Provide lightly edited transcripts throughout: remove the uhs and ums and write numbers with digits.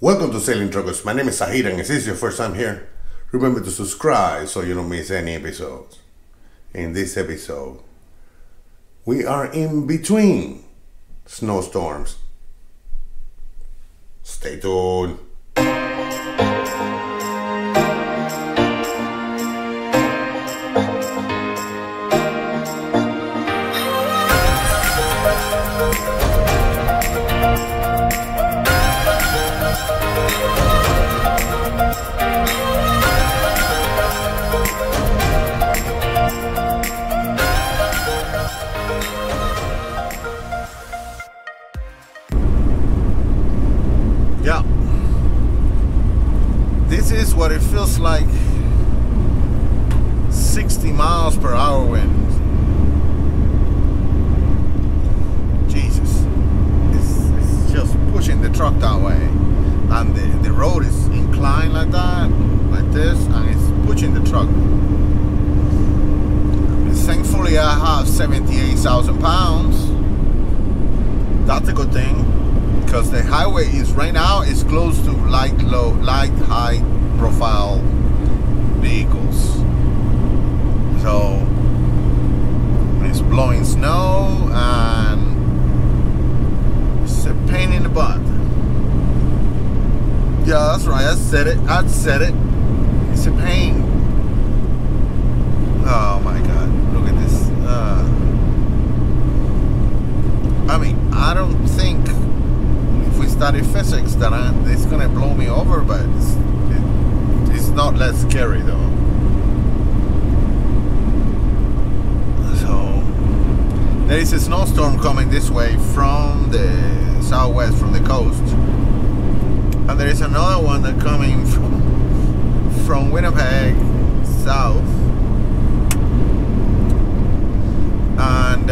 Welcome to Sailing Truckers. My name is Sahir, and if this is your first time here, remember to subscribe so you don't miss any episodes. In this episode, we are in between snowstorms. Stay tuned. Yeah, this is what it feels like. 60 miles per hour wind. Jesus, it's just pushing the truck that way, and the road is inclined like that, like this, and it's pushing the truck. Thankfully, I have 78,000 pounds. That's a good thing. Because the highway is right now is close to light, high profile vehicles. So it's blowing snow and it's a pain in the butt. Yeah, that's right. I said it. It's a pain. Oh my God! Look at this. I mean, I don't think we study physics that it's gonna blow me over, but it's not less scary though. So there is a snowstorm coming this way from the southwest, from the coast, and there is another one that coming from Winnipeg south, and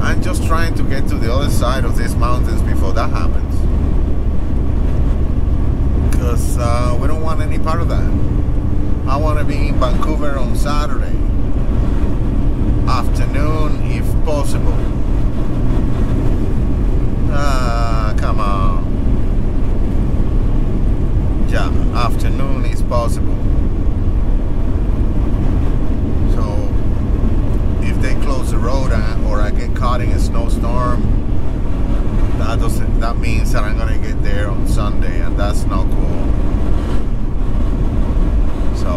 I'm just trying to get to the other side of these mountains before that happens, because we don't want any part of that. I want to be in Vancouver on Saturday afternoon if possible. Come on. Yeah, afternoon is possible. They close the road or I get caught in a snowstorm, that means that I'm gonna get there on Sunday, and that's not cool. So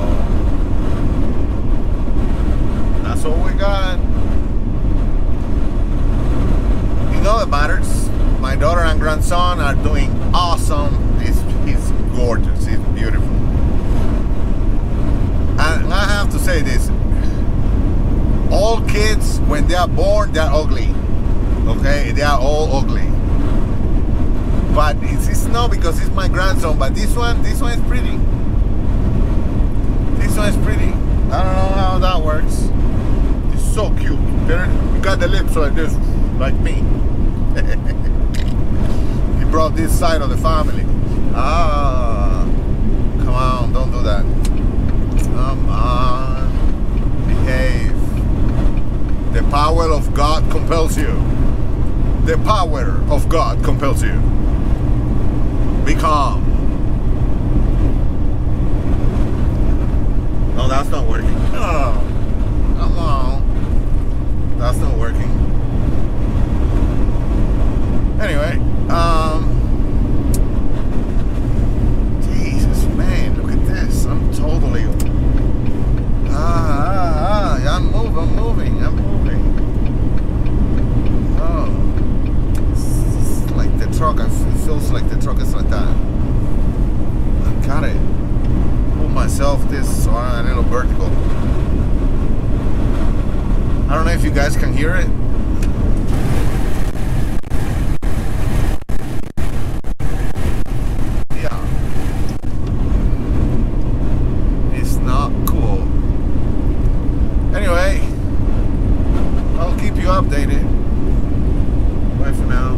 that's all we got. You know what matters? My daughter and grandson are doing awesome. He's gorgeous, he's beautiful. And I have to say this. All kids, when they are born, they're ugly. Okay, they are all ugly. But it's not because it's my grandson. But this one is pretty. This one is pretty. I don't know how that works. It's so cute. You got the lips like this, like me. He brought this side of the family. Come on, don't do that. Come on, behave. The power of God compels you. The power of God compels you. Be calm. No, that's not working. Oh, come on. That's not working. Anyway, Jesus, man, look at this. I'm totally. I'm moving. Oh, it's like the truck. It feels like the truck is like that. I gotta pull myself this a little vertical. I don't know if you guys can hear it. Updated. Bye for now.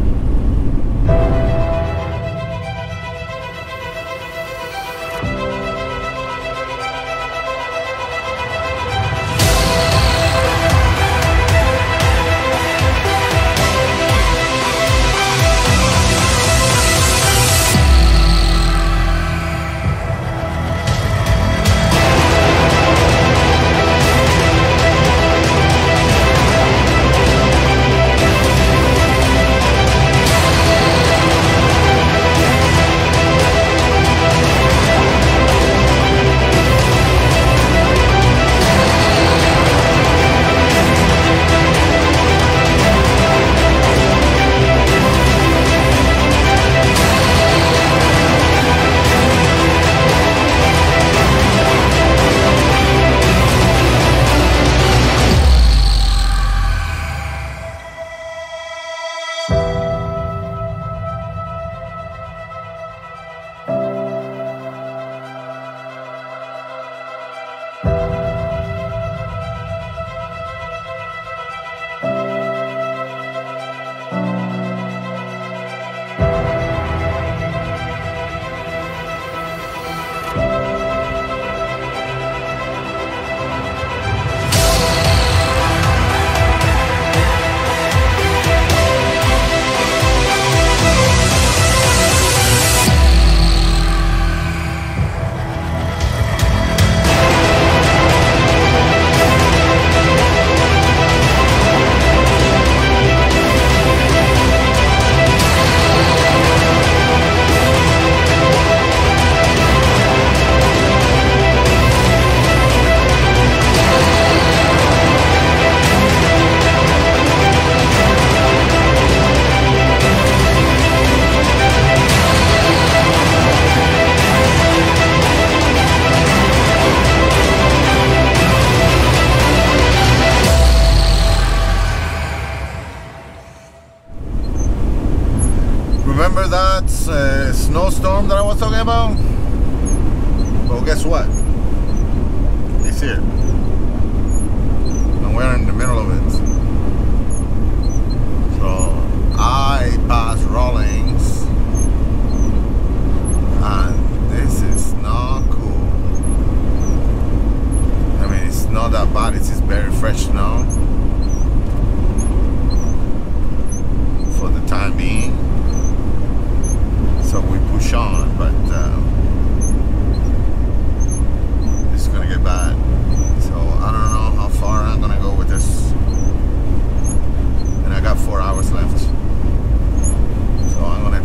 snowstorm that I was talking about? Well, guess what? It's here. And we're in the middle of it. So I passed Rawlings, and this is not cool. I mean, it's not that bad. It's just very fresh now for the time being. So we push on, but it's gonna get bad. So I don't know how far I'm gonna go with this. And I got 4 hours left. So I'm gonna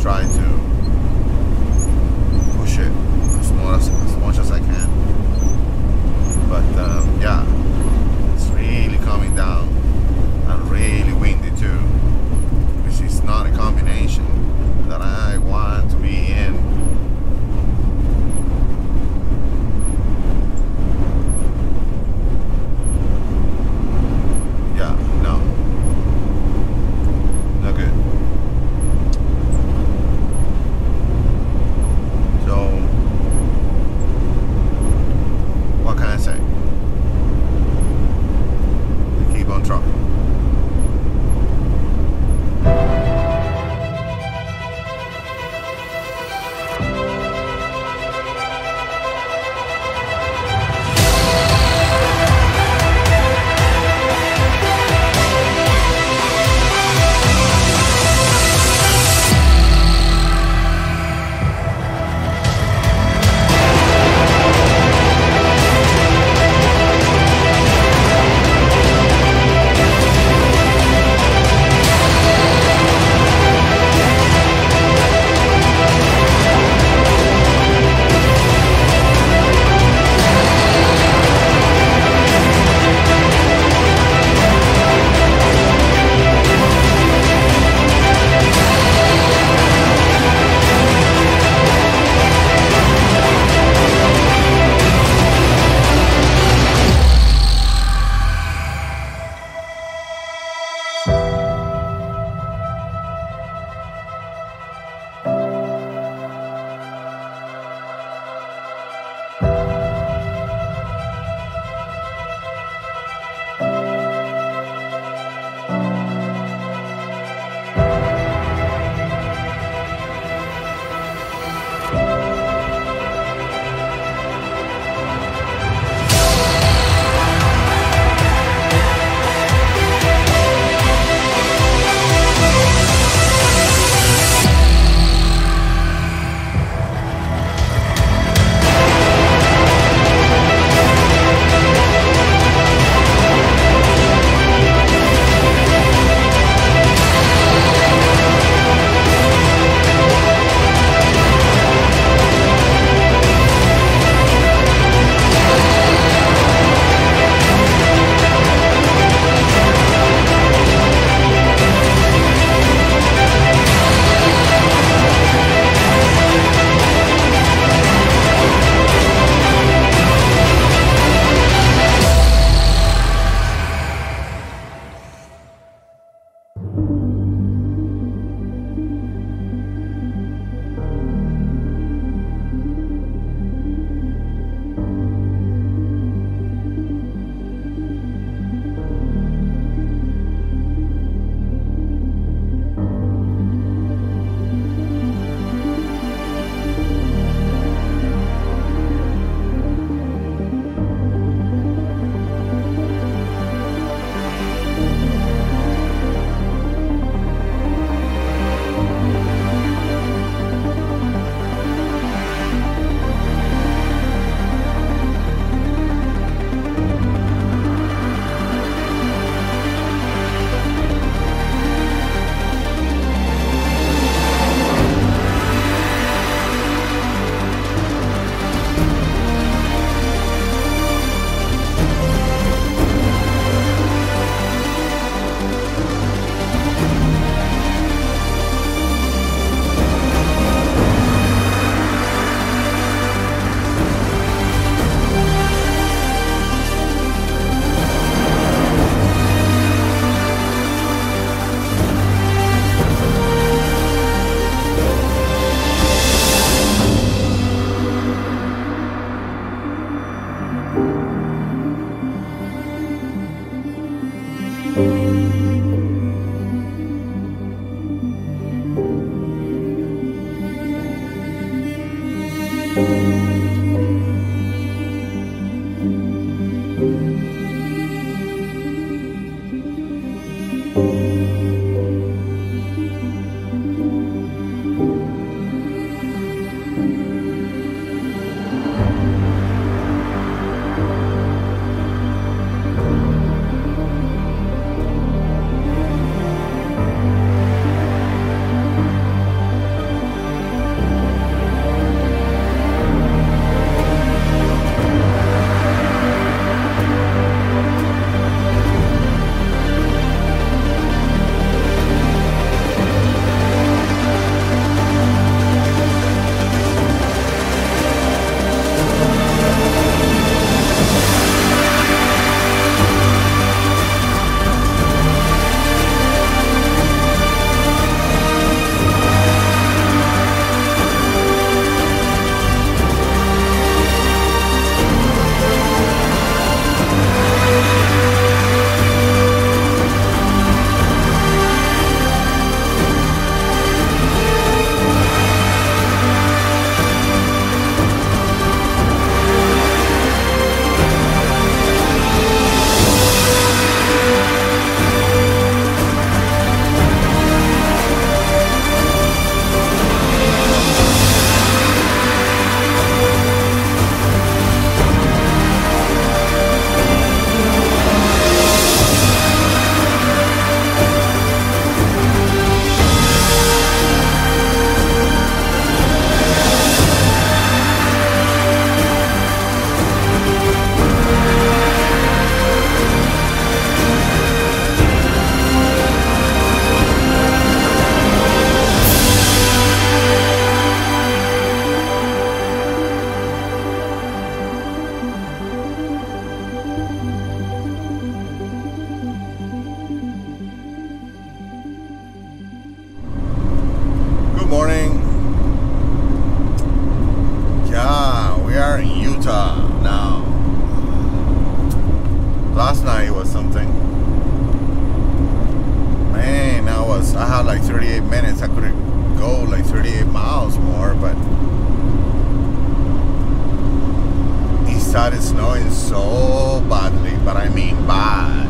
Started snowing so badly, but I mean bad,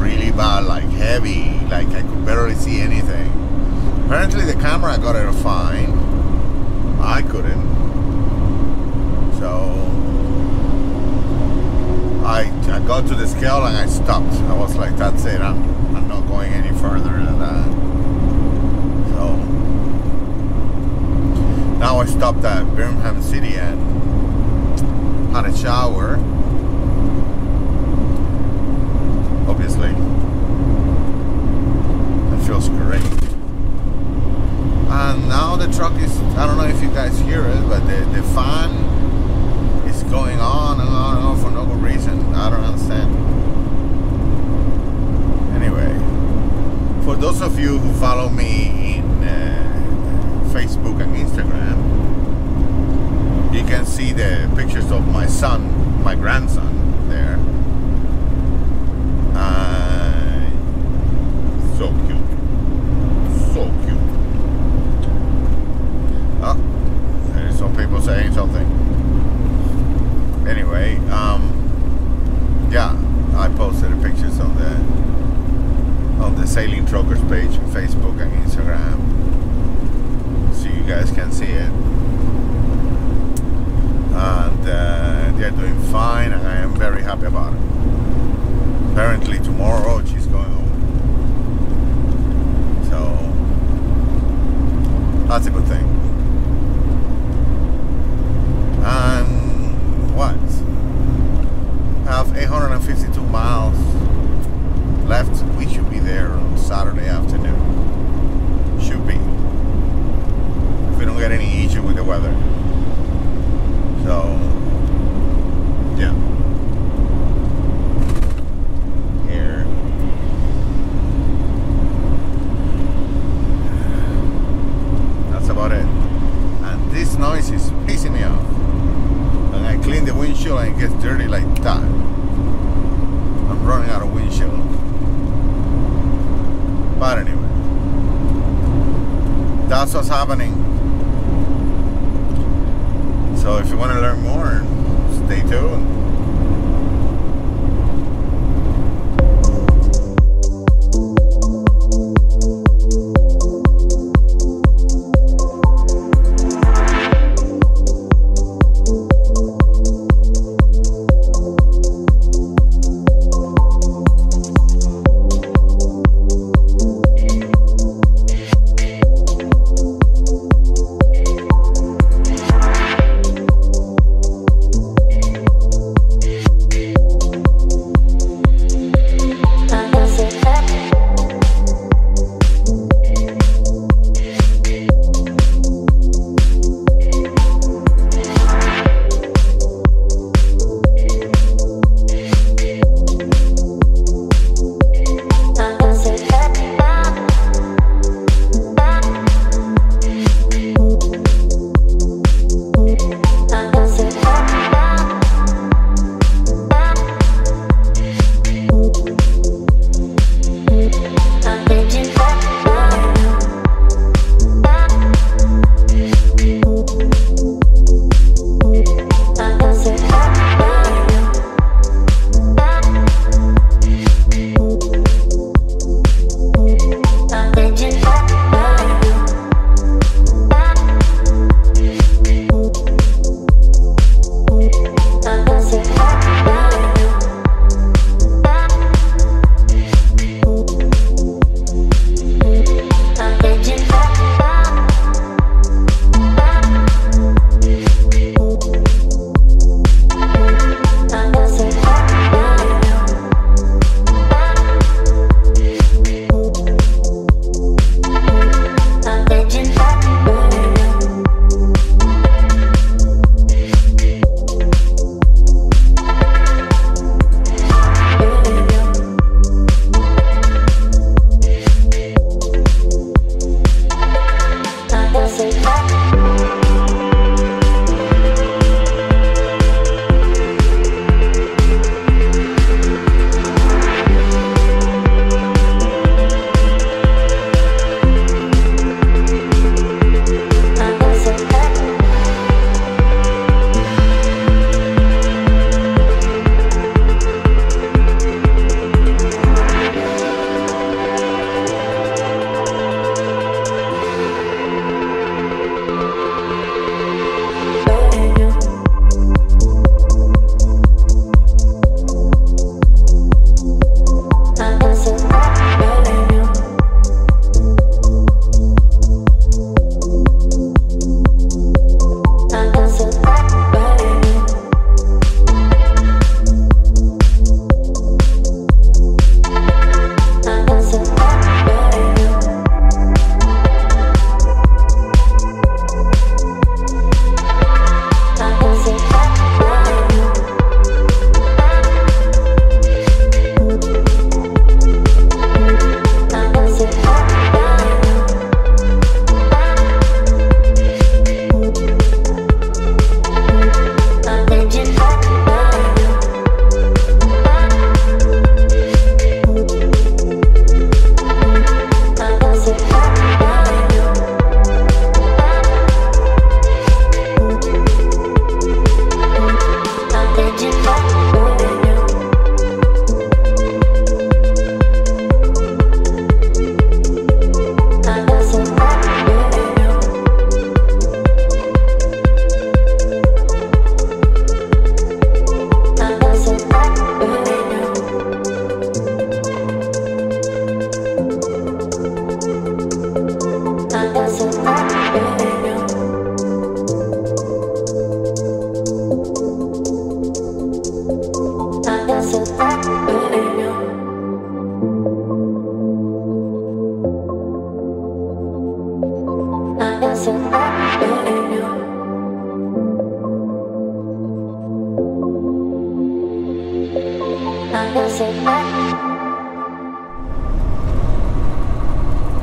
really bad, like heavy, like I could barely see anything. Apparently the camera got it fine, I couldn't, so I got to the scale and I stopped. I was like, that's it, I'm not going any further than that. So now I stopped at Birmingham City and had a shower, obviously. It feels great. And now the truck is, I don't know if you guys hear it, but the fan is going on and on and on for no good reason. I don't understand. Anyway, for those of you who follow me in Facebook and Instagram, you can see the pictures of my son, my grandson there. So cute. So cute. Oh, there's some people saying something. Anyway, yeah, I posted the pictures on the Sailing Truckers page on Facebook and Instagram, so you guys can see it. And they're doing fine, and I am very happy about it. Apparently tomorrow she's going home, so that's a good thing. And what? I have 852 miles left. We should be there on Saturday afternoon. Should be, if we don't get any issue with the weather. So, yeah. Here. That's about it. And this noise is pissing me off. And I clean the windshield and it gets dirty like that. I'm running out of windshield. But anyway, that's what's happening. So if you want to learn more, stay tuned.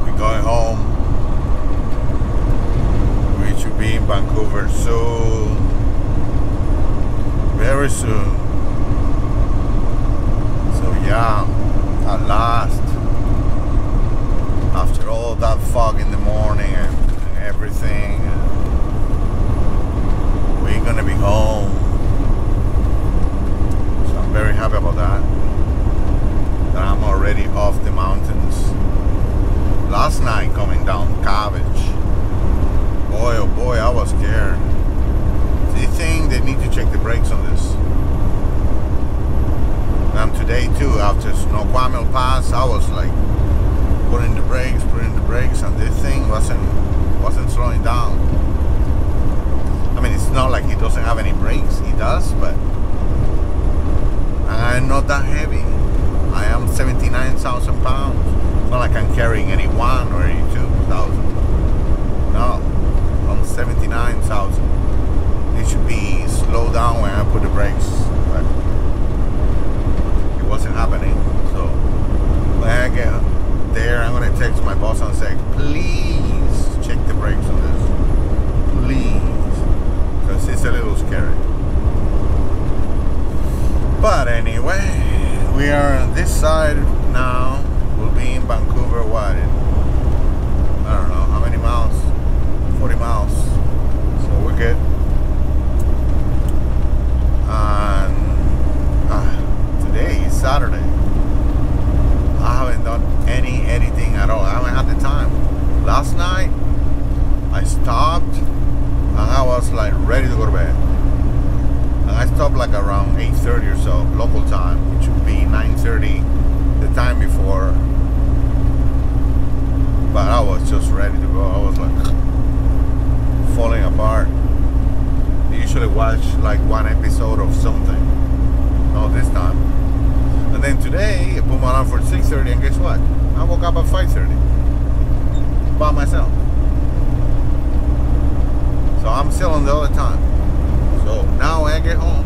We're going home. We should be in Vancouver soon. Very soon. So yeah, at last, after all that fog in the morning and everything, we're gonna I was scared. They think they need to check the brakes on this. And today too, after Snoqualmie Pass, I was like putting the brakes, and this thing wasn't slowing down. I mean, it's not like he doesn't have any brakes. He does, but I'm not that heavy. I am 79,000 pounds. It's not like I'm carrying 81 or 82,000. No, I'm 79,000. It should be slow down when I put the brakes, but it wasn't happening. So when I get there, I'm gonna text my boss and say, please check the brakes on this, please, because it's a little scary. But anyway, we are on this side now. We'll be in Vancouver, what, I don't know how many miles, 40 miles, so we're good. And today is Saturday. I haven't done any editing at all. I haven't had the time. Last night I stopped and I was like ready to go to bed. And I stopped like around 8:30 or so local time, which would be 9:30 the time before. But I was just ready to go. I was like falling apart. I usually watch like one episode of something. Not this time. And then today I put my alarm for 6:30, and guess what? I woke up at 5:30 by myself. So I'm still on the other time. So now when I get home,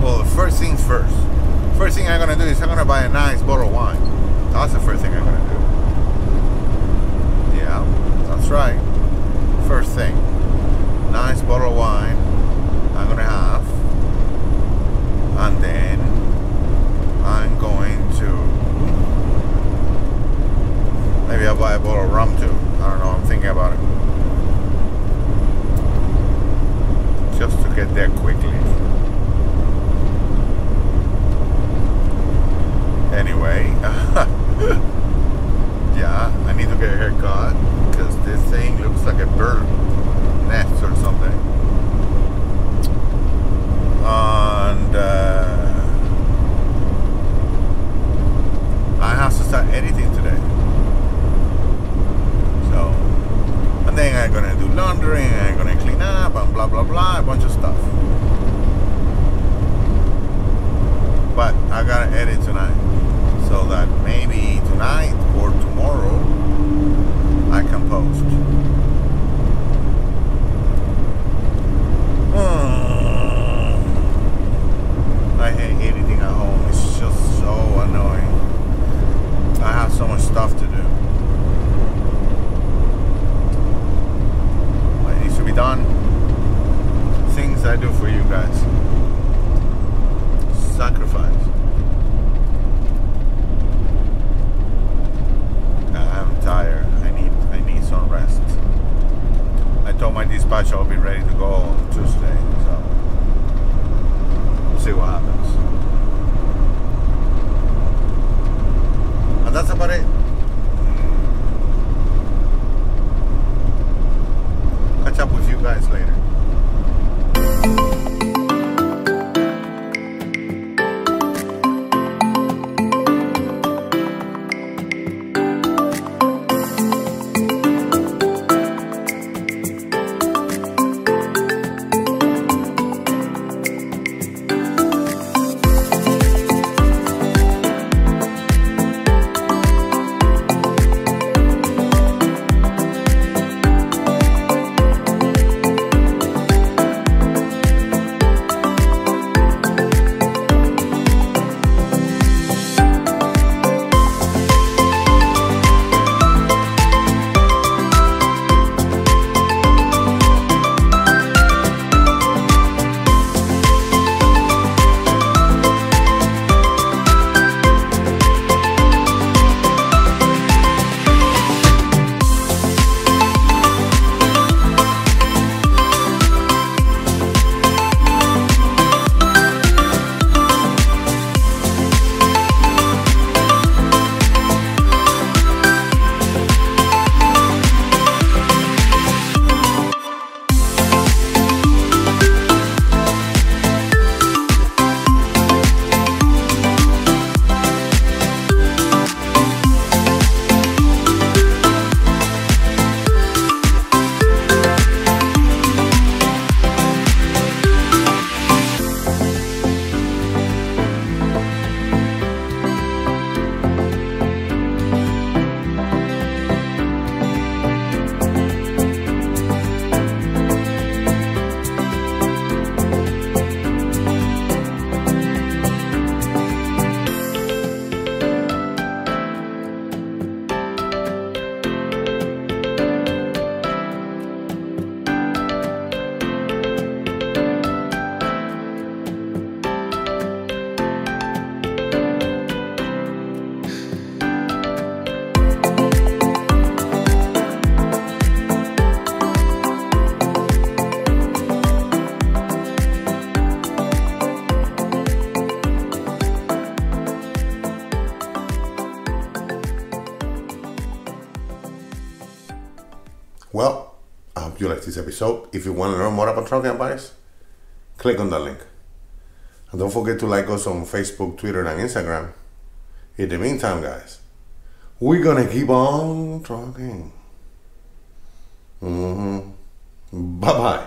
well, first things first. First thing I'm gonna do is I'm gonna buy a nice bottle of wine. That's the first thing I'm gonna do. Yeah, that's right. First thing, nice bottle of wine I'm gonna have, and then I'm going to maybe I'll buy a bottle of rum too. I don't know, I'm thinking about it. Just to get there quickly. Anyway, yeah, I need to get a haircut because this thing looks like a bird nest or something. And I have to start editing today. So, and then I'm gonna do laundry, and I'm gonna clean up, and blah blah blah, a bunch of stuff. But I gotta edit tonight, so that maybe tonight or tomorrow I can post. I hate editing at home. It's just so annoying. I have so much stuff to do. It needs to be done. Things I do for you guys. Sacrifice. I'm tired. I need some rest. I told my dispatcher I'll be ready to go on Tuesday, so we'll see what happens. And that's about it. Catch up with you guys later. this episode. If you want to learn more about trucking advice, click on that link. And don't forget to like us on Facebook, Twitter, and Instagram. In the meantime, guys, we're gonna keep on trucking. Bye-bye.